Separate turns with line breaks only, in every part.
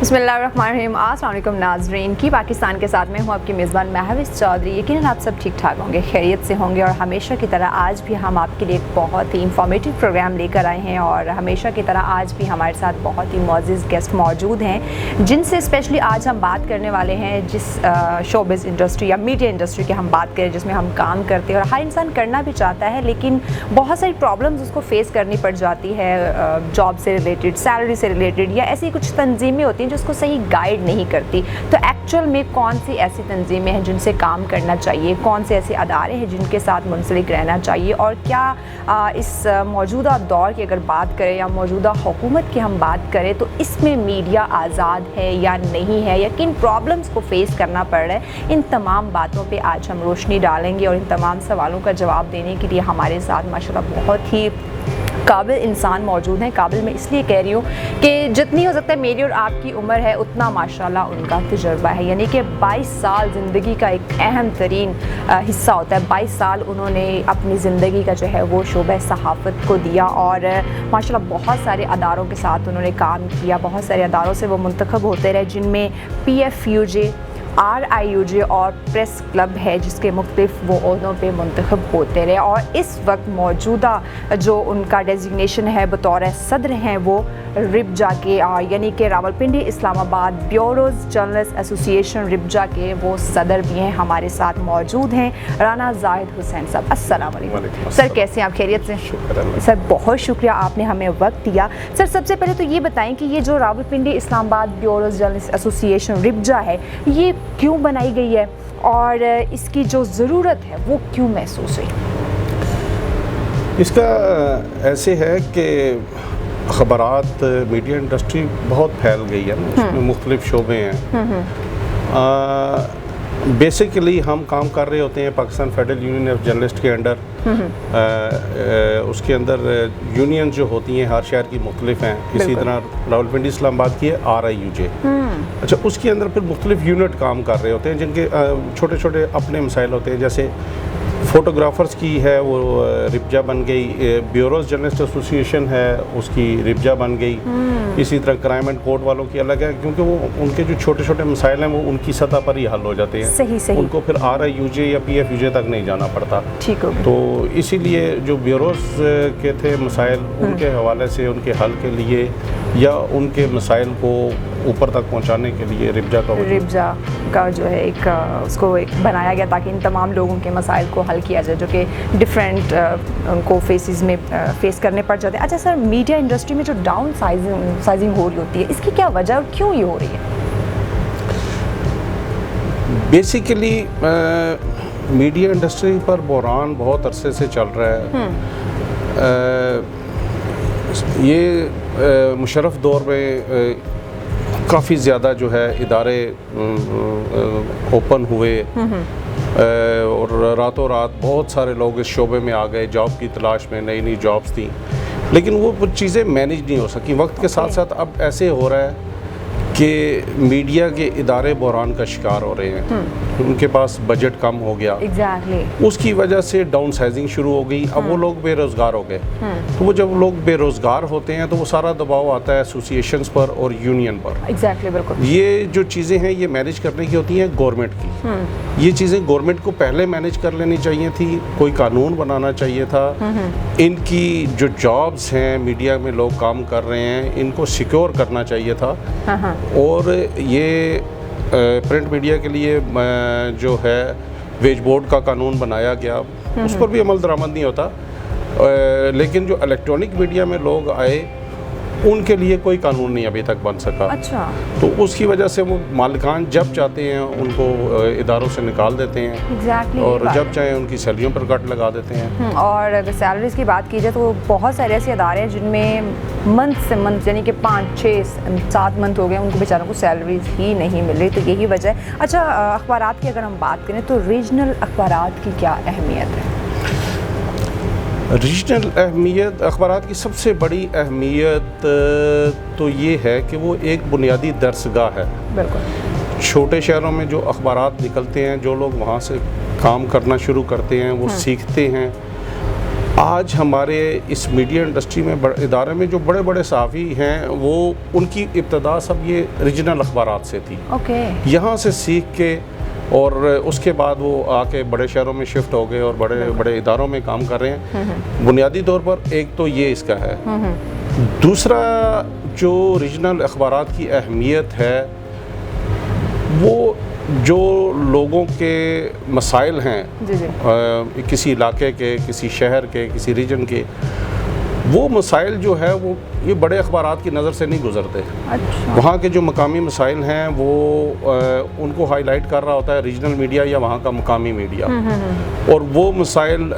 बिस्मिल्लाहिर्रहमानिर्रहीम। अस्सलाम वालेकुम नाज़रीन की पाकिस्तान के साथ में हूँ आपकी मेज़बान महविश चौधरी। यकीनन आप सब ठीक ठाक होंगे, खैरियत से होंगे और हमेशा की तरह आज भी हम आपके लिए एक बहुत ही इंफॉर्मेटिव प्रोग्राम लेकर आए हैं और हमेशा की तरह आज भी हमारे साथ बहुत ही मुअज़्ज़िज़ गेस्ट मौजूद हैं जिनसे स्पेशली आज हम बात करने वाले हैं। जिस शोबिज़ इंडस्ट्री या मीडिया इंडस्ट्री की हम बात करें जिसमें हम काम करते हैं और हर इंसान करना भी चाहता है, लेकिन बहुत सारी प्रॉब्लम्स उसको फेस करनी पड़ जाती है, जॉब से रिलेटेड, सैलरी से रिलेटेड, या ऐसी कुछ तंजीमें होती हैं जो उसको सही गाइड नहीं करती। तो एक्चुअल में कौन सी ऐसी तंजीमें हैं जिनसे काम करना चाहिए, कौन से ऐसे अदारे हैं जिनके साथ मुंसलिक रहना चाहिए, और क्या इस मौजूदा दौर की अगर बात करें या मौजूदा हुकूमत की हम बात करें तो इसमें मीडिया आज़ाद है या नहीं है, या किन प्रॉब्लम्स को फेस करना पड़ रहा है, इन तमाम बातों पे आज हम रोशनी डालेंगे। और इन तमाम सवालों का जवाब देने के लिए हमारे साथ माशाल्लाह बहुत ही काबिल इंसान मौजूद हैं। काबिल मैं इसलिए कह रही हूँ कि जितनी हो सकता है मेरी और आपकी उम्र है उतना माशाल्लाह उनका तजुर्बा है, यानी कि 22 साल ज़िंदगी का एक अहम तरीन हिस्सा होता है। 22 साल उन्होंने अपनी ज़िंदगी का जो है वो शोबे सहाफ़त को दिया और माशाल्लाह बहुत सारे अदारों के साथ उन्होंने काम किया। बहुत सारे अदारों से वो मुंतखब होते रहे जिनमें PFUJ, RIUJ और प्रेस क्लब है जिसके मुख्तलिफ वो ओहदों पे मुंतखब होते रहे। और इस वक्त मौजूदा जो उनका डेजिग्नेशन है बतौर सदर हैं वो रिब्जा के यानी कि रावलपिंडी इस्लामाबाद ब्यूरोज़ जर्नलिस्ट एसोसिएशन रिब्जा के वो सदर भी हैं। हमारे साथ मौजूद हैं राना जाहिद हुसैन साहब। अस्सलाम वालेकुम सर, कैसे हैं आप? खैरियत से? सर बहुत शुक्रिया आपने हमें वक्त दिया। सर सबसे पहले तो ये बताएं कि ये जो रावलपिंडी इस्लामाबाद ब्यूरोज़ जर्नलिस्ट एसोसिएशन रिब्जा है ये क्यों बनाई गई है और इसकी जो ज़रूरत है वो क्यों महसूस हुई?
इसका ऐसे है कि ख़बरात मीडिया इंडस्ट्री बहुत फैल गई है ना, उसमें मुख्तलिफ शोबे हैं। बेसिकली हम काम कर रहे होते हैं Pakistan federal union of journalist के अंडर। उसके अंदर यूनियन जो होती हैं हर शहर की मुख्तलिफ हैं। इसी तरह रावलपिंडी इस्लामाबाद की है RIUJ। अच्छा, उसके अंदर फिर मुख्तलिफ यूनिट काम कर रहे होते हैं जिनके छोटे छोटे अपने मसाइल होते हैं। जैसे फ़ोटोग्राफ़र्स की है वो रिब्जा बन गई, ब्यूरोज़ जर्नलिस्ट एसोसिएशन है उसकी रिब्जा बन गई। इसी तरह क्राइम एंड कोर्ट वालों की अलग है क्योंकि वो उनके जो छोटे छोटे मसाइल हैं वो उनकी सतह पर ही हल हो जाते हैं।
सही। उनको
फिर RIUJ या PFUJ तक नहीं जाना पड़ता।
ठीक हो।
तो इसीलिए जो ब्यूरोज़ के थे मसाइल उनके हवाले से उनके हल के लिए या उनके मसाइल को ऊपर तक पहुंचाने के लिए रिब्जा का जो है एक उसको एक बनाया गया ताकि इन तमाम लोगों के मसाइल को हल किया जाए जो कि डिफरेंट उनको फेसेस में फेस करने पड़ जाते हैं। अच्छा सर, मीडिया इंडस्ट्री में जो डाउन साइजिंग हो रही होती है इसकी क्या वजह और क्यों ये हो रही है? बेसिकली मीडिया इंडस्ट्री पर बहरान बहुत अरसे से चल रहा है। ये मुशर्रफ दौर में काफ़ी ज़्यादा जो है इदारे ओपन हुए और रातों रात बहुत सारे लोग इस शोबे में आ गए जॉब की तलाश में। नई नई जॉब्स थी लेकिन वो चीज़ें मैनेज नहीं हो सकी। वक्त के साथ साथ अब ऐसे हो रहा है कि मीडिया के इदारे बहरान का शिकार हो रहे हैं। उनके पास बजट कम हो गया। उसकी वजह से डाउन साइजिंग शुरू हो गई। अब वो लोग बेरोज़गार हो गए। तो वो जब लोग बेरोज़गार होते हैं तो वो सारा दबाव आता है एसोसिएशंस पर और यूनियन पर।
बिल्कुल।
ये जो चीज़ें हैं ये मैनेज करने की होती हैं गवर्नमेंट की। ये चीज़ें गवर्नमेंट को पहले मैनेज कर लेनी चाहिए थी, कोई कानून बनाना चाहिए था। इनकी जो जॉब्स हैं मीडिया में लोग काम कर रहे हैं इनको सिक्योर करना चाहिए था। और ये प्रिंट मीडिया के लिए जो है वेज बोर्ड का कानून बनाया गया उस पर भी अमल दरामद नहीं होता। लेकिन जो इलेक्ट्रॉनिक मीडिया में लोग आए उनके लिए कोई कानून नहीं अभी तक बन सका।
अच्छा।
तो उसकी वजह से वो मालिकान जब चाहते हैं उनको इदारों से निकाल देते हैं। और जब चाहें उनकी सैलरियों पर कट लगा देते हैं।
और अगर सैलरीज़ की बात की जाए तो बहुत सारे ऐसे इदारे हैं जिनमें मंथ से मंथ यानी कि 5, 6, 7 मंथ हो गए उनको बेचारों को सैलरीज ही नहीं मिल रही। तो यही वजह है। अच्छा, अखबारात की अगर हम बात करें तो रीजनल अखबारात की क्या अहमियत है?
रीजनल अहमियत अखबारात की सबसे बड़ी अहमियत तो ये है कि वो एक बुनियादी दरसगाह है।
बिल्कुल।
छोटे शहरों में जो अखबारात निकलते हैं जो लोग वहाँ से काम करना शुरू करते हैं वो सीखते हैं आज हमारे इस मीडिया इंडस्ट्री में इदारे में जो बड़े बड़े सहाफ़ी हैं वो उनकी इब्तदा सब ये रीजनल अखबारात से थी।
ओके।
यहाँ से सीख के और उसके बाद वो आके बड़े शहरों में शिफ्ट हो गए और बड़े बड़े इदारों में काम कर रहे हैं। बुनियादी तौर पर एक तो ये इसका है। दूसरा जो रीजनल अखबारात की अहमियत है वो जो लोगों के मसाइल हैं
जी जी।
किसी इलाके के, किसी शहर के, किसी रीजन के, वो मसाइल जो है वो ये बड़े अखबारात की नज़र से नहीं गुजरते।
अच्छा।
वहाँ के जो मकामी मसाइल हैं वो उनको हाईलाइट कर रहा होता है रीजनल मीडिया या वहाँ का मकामी मीडिया, और वो मसाइल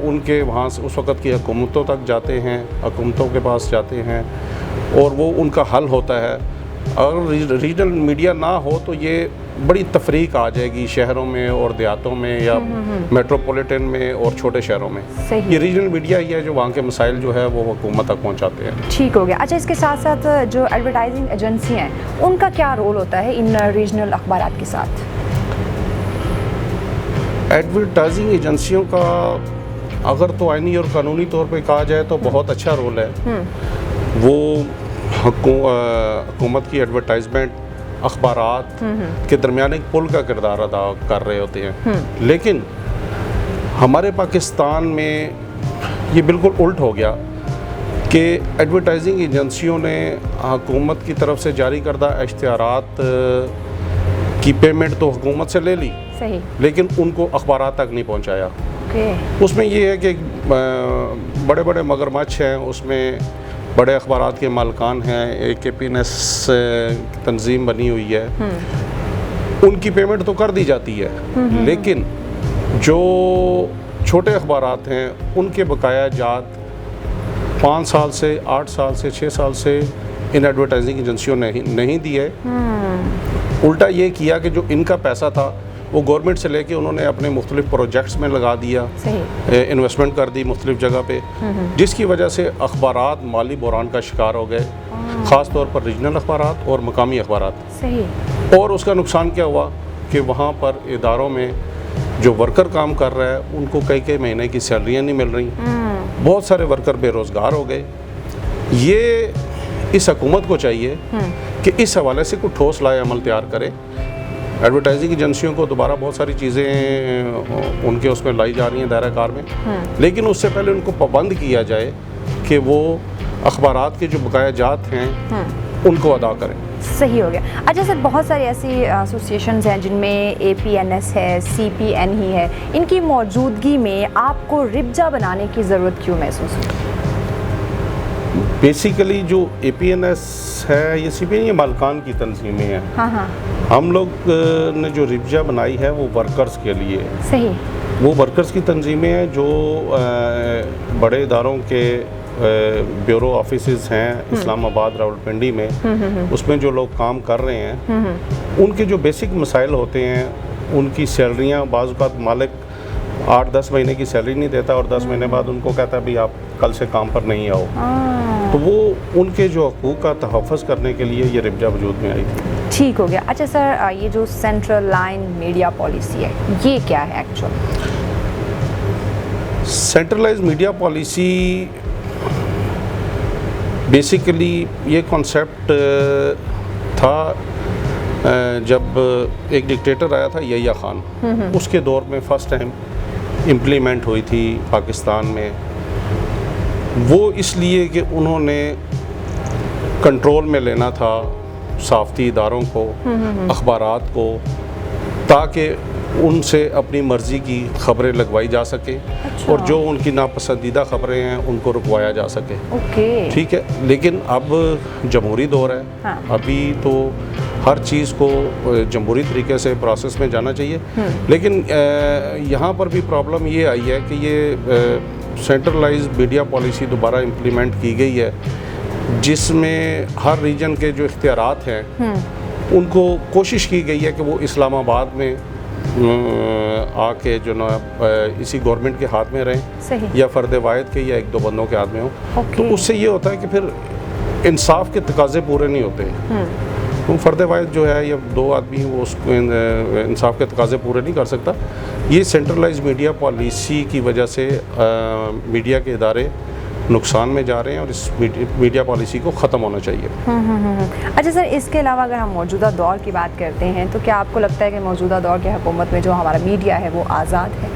उनके वहाँ से उस वक़्त की हुकूमतों तक जाते हैं, हुकूमतों के पास जाते हैं और वो उनका हल होता है। अगर रीजनल मीडिया ना हो तो ये बड़ी तफरीक आ जाएगी शहरों में और देहातों में या मेट्रोपॉलिटन में और छोटे शहरों में।
सही।
ये रीजनल मीडिया ही है जो वहाँ के मसाइल जो है वो हुकूमत तक पहुँचाते हैं।
ठीक हो गया। अच्छा, इसके साथ साथ जो एडवर्टाइजिंग एजेंसी हैं उनका क्या रोल होता है इन रीजनल अखबारात के साथ?
एडवर्टाइजिंग एजेंसियों का अगर तो आइनी और कानूनी तौर पे कहा जाए तो बहुत अच्छा रोल है। वो हुकूमत की एडवर्टाइजमेंट अखबारात के दरमियान एक पुल का किरदार अदा कर रहे होते हैं। लेकिन हमारे पाकिस्तान में ये बिल्कुल उल्ट हो गया कि एडवर्टाइजिंग एजेंसियों ने हुकूमत की तरफ से जारी करदा इश्तिहारात की पेमेंट तो हुकूमत से ले ली,
सही, लेकिन
उनको अखबारात तक नहीं पहुंचाया।
ओके।
उसमें ये है कि बड़े बड़े मगरमच्छ हैं, उसमें बड़े अखबारात के मालकान हैं, AKPNS तंजीम बनी हुई है, उनकी पेमेंट तो कर दी जाती है, लेकिन जो छोटे अखबारात हैं उनके बकाया जात 5 साल से 8 साल से 6 साल से इन एडवर्टाइजिंग एजेंसियों ने नहीं दिए। उल्टा ये किया कि जो इनका पैसा था वो गवर्नमेंट से लेके उन्होंने अपने मुख्तलिफ प्रोजेक्ट्स में लगा दिया, इन्वेस्टमेंट कर दी मुख्तलिफ जगह पे, जिसकी वजह से अखबारात माली बुहरान का शिकार हो गए, ख़ास तौर पर रीजनल अखबारात और मकामी अखबारात।
सही।
और उसका नुकसान क्या हुआ कि वहाँ पर इदारों में जो वर्कर काम कर रहा है उनको कई महीने की सैलरियाँ नहीं मिल रही, बहुत सारे वर्कर बेरोज़गार हो गए। ये इस हुकूमत को चाहिए कि इस हवाले से कोई ठोस लाए अमल तैयार करे। एडवर्टाइजिंग एजेंसियों को दोबारा बहुत सारी चीज़ें उनके उसमें लाई जा रही हैं दायरा कार में, लेकिन उससे पहले उनको पाबंद किया जाए कि वो अखबारात के जो बकाया जात हैं उनको अदा करें।
सही हो गया। अच्छा सर, बहुत सारी ऐसी एसोसिएशंस हैं जिनमें APNS है, CPN ही है, इनकी मौजूदगी में आपको रिब्जा बनाने की ज़रूरत क्यों महसूस होती है?
बेसिकली जो APNS है, ये CPN, ये मालकान की तंजीमें हैं।
हाँ।
हम लोग ने जो रिब्जा बनाई है वो वर्कर्स के लिए।
सही।
वो वर्कर्स की तंजीमें हैं जो बड़े इदारों के ब्यूरो ऑफिसेज हैं इस्लामाबाद, रावलपिंडी में, उसमें जो लोग काम कर रहे हैं उनके जो बेसिक मसाइल होते हैं, उनकी सैलरियाँ बाज़ औक़ात मालिक 8-10 महीने की सैलरी नहीं देता और 10 महीने बाद उनको कहता है भाई आप कल से काम पर नहीं आओ, तो वो उनके जो हकूक़ का तहफ़्फ़ुज़ करने के लिए ये रिब्जा वजूद में आई थी।
ठीक हो गया। अच्छा सर, ये जो सेंट्रल लाइन मीडिया पॉलिसी है ये क्या है actual?
Centralise media policy basically ये कॉन्सेप्ट था जब एक डिक्टेटर आया था यहिया खान, उसके दौर में फ़र्स्ट टाइम इम्प्लीमेंट हुई थी पाकिस्तान में। वो इसलिए कि उन्होंने कंट्रोल में लेना था सहाफ़ती इदारों को, अखबारात को, ताकि उनसे अपनी मर्ज़ी की ख़बरें लगवाई जा सके। अच्छा। और जो उनकी नापसंदीदा ख़बरें हैं उनको रुकवाया जा सके।
ओके। ठीक
है, लेकिन अब जमहूरी दौर है। हाँ। अभी तो हर चीज़ को जमहूरी तरीके से प्रोसेस में जाना चाहिए, लेकिन यहाँ पर भी प्रॉब्लम ये आई है कि ये सेंट्रलाइज मीडिया पॉलिसी दोबारा इम्प्लीमेंट की गई है, जिसमें हर रीजन के जो इख्तियारात हैं उनको कोशिश की गई है कि वो इस्लामाबाद में आके जो ना इसी गवर्नमेंट के हाथ में रहें, या फ़र्द वाहिद के या 1-2 बंदों के हाथ में हो। तो उससे ये होता है कि फिर इंसाफ के तकाजे पूरे नहीं होते। तो फ़र्द वाहिद जो है या दो आदमी वो उसको इंसाफ के तकाज़े पूरे नहीं कर सकता। ये सेंट्रलाइज मीडिया पॉलिसी की वजह से मीडिया के इदारे नुकसान में जा रहे हैं और इस मीडिया पॉलिसी को ख़त्म होना चाहिए।
अच्छा सर, इसके अलावा अगर हम मौजूदा दौर की बात करते हैं तो क्या आपको लगता है कि मौजूदा दौर की हुकूमत में जो हमारा मीडिया है वो आज़ाद है?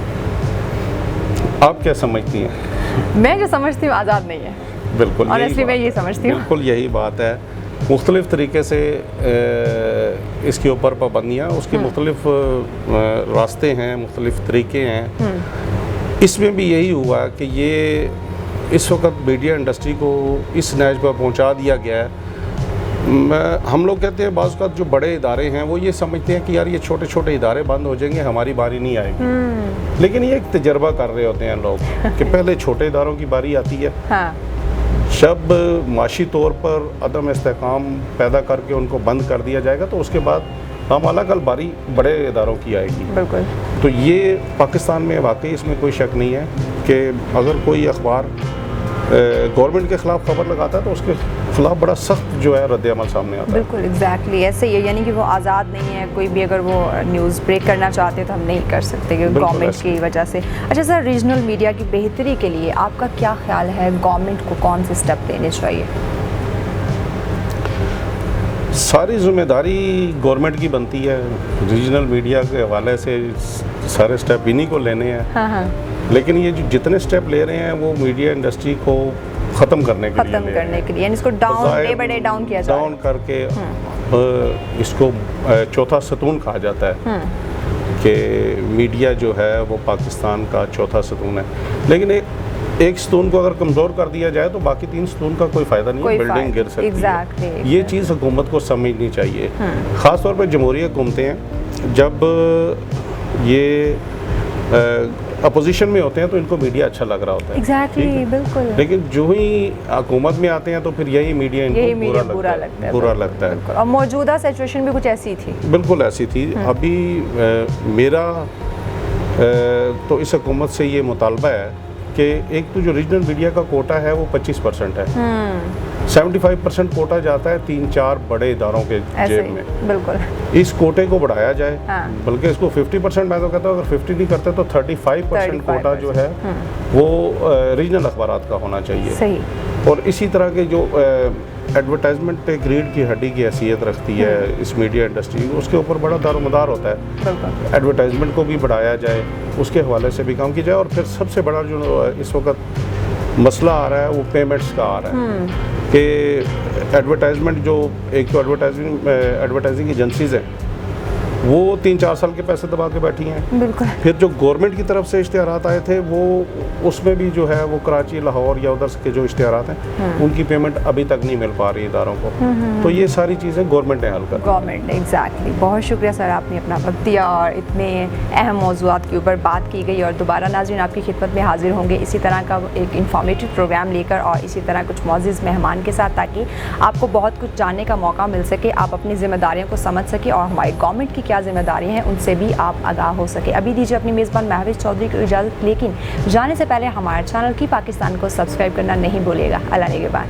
आप क्या समझती हैं?
मैं जो समझती हूँ आज़ाद नहीं है।
बिल्कुल,
ऑनेस्टली मैं ये समझती हूँ।
बिल्कुल यही बात है। मुख्तलिफ़ तरीके से इसके ऊपर पाबंदियाँ, उसके मुख्तलिफ रास्ते हैं, मुख्तलिफ तरीके हैं। इसमें भी यही हुआ कि ये इस वक्त मीडिया इंडस्ट्री को इस नहज पर पहुंचा दिया गया है। हम लोग कहते हैं बाज़ औक़ात जो बड़े इदारे हैं वो ये समझते हैं कि यार ये छोटे छोटे इदारे बंद हो जाएंगे, हमारी बारी नहीं आएगी। लेकिन ये एक तजर्बा कर रहे होते हैं लोग कि पहले छोटे इदारों की बारी आती है।
हाँ।
जब माशी तौर पर अदम इस्तेकाम पैदा करके उनको बंद कर दिया जाएगा तो उसके बाद अलग बारी बड़े इदारों की आएगी।
बिल्कुल।
तो ये पाकिस्तान में वाकई इसमें कोई शक नहीं है कि अगर कोई अखबार गवर्नमेंट के ख़िलाफ़ खबर लगाता है तो उसके ख़िलाफ़ बड़ा सख्त जो है रद्द-ए-अमल सामने आता है।
बिल्कुल एग्जैक्टली ऐसे ही है, यानी कि वो आज़ाद नहीं है। कोई भी अगर वो न्यूज़ ब्रेक करना चाहते हैं तो हम नहीं कर सकते क्योंकि गवर्नमेंट की वजह से। अच्छा सर, रीजनल मीडिया की बेहतरी के लिए आपका क्या ख्याल है, गवर्नमेंट को कौन से स्टेप लेने चाहिए?
सारी ज़िम्मेदारी गवर्नमेंट की बनती है। रीजनल मीडिया के हवाले से सारे स्टेप इन्हीं को लेने हैं।
हाँ।
लेकिन ये जो जितने स्टेप ले रहे हैं वो मीडिया इंडस्ट्री को ख़त्म करने के लिए,
यानी इसको down day by day down किया जाए,
डाउन करके इसको चौथा सतून कहा जाता है कि मीडिया जो है वो पाकिस्तान का चौथा सतून है। लेकिन एक सतून को अगर कमज़ोर कर दिया जाए तो बाकी तीन सतून का कोई फ़ायदा नहीं है, बिल्डिंग गिर सकती है। ये चीज़ हुकूमत को समझनी चाहिए। ख़ास तौर पर जमहूरी हुकूमतें हैं, जब ये अपोजिशन में होते हैं तो इनको मीडिया अच्छा लग रहा होता है।
एग्जैक्टली, बिल्कुल।
लेकिन जो ही हुकूमत में आते हैं तो फिर यही मीडिया इनको बुरा लगता है।
और मौजूदा सिचुएशन भी कुछ ऐसी थी। बिल्कुल
ऐसी थी। अभी मेरा तो इस हुकूमत से ये मुतालबा है कि एक तो जो रीजनल मीडिया का कोटा है वो 25% है। 75% कोटा जाता है 3-4 बड़े इदारों के जेब में।
बिल्कुल।
इस कोटे को बढ़ाया जाए।
हाँ।
बल्कि इसको 50%, मैं तो कहता हूँ अगर 50 नहीं करते तो 35% कोटा जो है वो रीजनल अखबारात का होना चाहिए।
सही।
और इसी तरह के जो एडवर्टाइजमेंट ग्रीड की हड्डी की हैसियत रखती है इस मीडिया इंडस्ट्री, उसके ऊपर बड़ा दारोमदार होता है। एडवर्टाइजमेंट को भी बढ़ाया जाए, उसके हवाले से भी काम किया जाए। और फिर सबसे बड़ा जो इस वक्त मसला आ रहा है वो पेमेंट्स का आ रहा है कि एडवर्टाइजमेंट जो एक तो एडवर्टाइजिंग एजेंसीज़ हैं वो 3-4 साल के पैसे दबा के बैठी हैं।
बिल्कुल।
फिर जो गवर्नमेंट की तरफ से इश्तिहारात आए थे वो उसमें भी जो है वो कराची, लाहौर या उधर के जो इश्तिहारात हैं उनकी पेमेंट अभी तक नहीं मिल पा रही इदारों को। तो ये सारी चीज़ें गवर्नमेंट ने हल कर।
गवर्नमेंट ने एग्जैक्टली। बहुत शुक्रिया सर, आपने अपना वक्त दिया और इतने अहम मौज़ूआत के ऊपर बात की गई। और दोबारा नाज़रीन आपकी खिदमत में हाजिर होंगे इसी तरह का एक इंफॉर्मेटिव प्रोग्राम लेकर और इसी तरह कुछ मौजूद मेहमान के साथ, ताकि आपको बहुत कुछ जानने का मौका मिल सके, आप अपनी जिम्मेदारियों को समझ सकें और हमारी गवर्नमेंट की क्या जिम्मेदारियां हैं उनसे भी आप आगाह हो सके। अभी दीजिए अपनी मेज़बान महविश चौधरी को इजाज़त, लेकिन जाने से पहले हमारे चैनल की पाकिस्तान को सब्सक्राइब करना नहीं भूलिएगा। अल्लाह निगहबान।